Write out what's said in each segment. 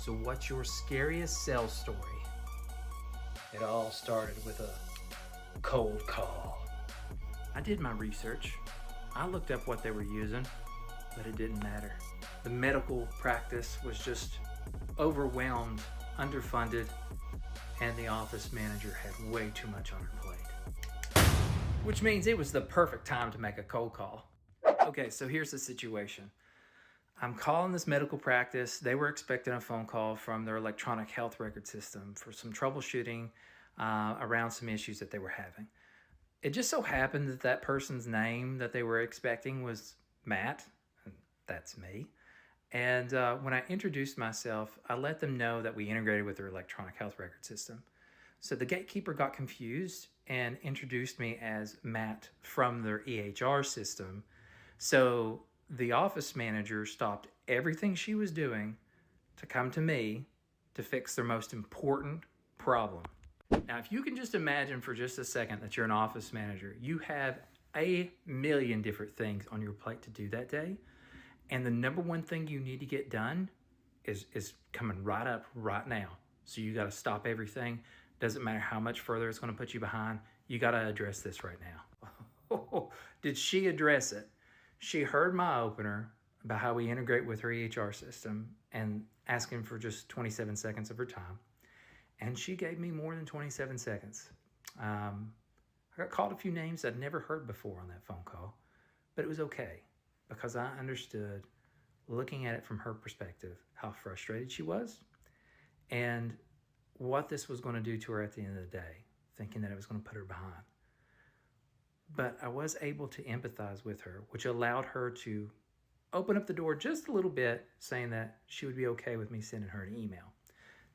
So what's your scariest sales story? It all started with a cold call. I did my research. I looked up what they were using, but it didn't matter. The medical practice was just overwhelmed, underfunded, and the office manager had way too much on her plate. Which means it was the perfect time to make a cold call. Okay, so here's the situation. I'm calling this medical practice. They were expecting a phone call from their electronic health record system for some troubleshooting around some issues that they were having. It just so happened that that person's name that they were expecting was Matt, and that's me. And when I introduced myself, I let them know that we integrated with their electronic health record system. So the gatekeeper got confused and introduced me as Matt from their EHR system. So the office manager stopped everything she was doing to come to me to fix their most important problem. Now, if you can just imagine for just a second that you're an office manager, you have a million different things on your plate to do that day. And the number one thing you need to get done is coming right up right now. So you got to stop everything. Doesn't matter how much further it's going to put you behind. You got to address this right now. Did she address it? She heard my opener about how we integrate with her EHR system and asking for just 27 seconds of her time. And she gave me more than 27 seconds. I got called a few names I'd never heard before on that phone call, but it was okay because I understood, looking at it from her perspective, how frustrated she was and what this was going to do to her at the end of the day, thinking that it was going to put her behind. But I was able to empathize with her, which allowed her to open up the door just a little bit, saying that she would be okay with me sending her an email.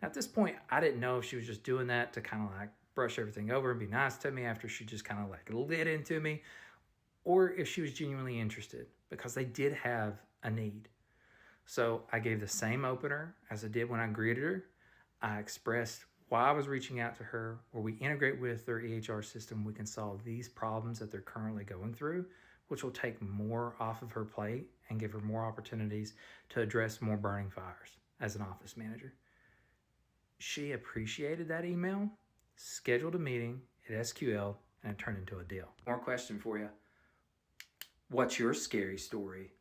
Now, at this point, I didn't know if she was just doing that to kind of like brush everything over and be nice to me after she just kind of like lit into me, or if she was genuinely interested, because they did have a need. So I gave the same opener as I did when I greeted her. I expressed why I was reaching out to her, where we integrate with their EHR system, we can solve these problems that they're currently going through, which will take more off of her plate and give her more opportunities to address more burning fires as an office manager. She appreciated that email, scheduled a meeting at SQL, and it turned into a deal. More question for you. What's your scary story?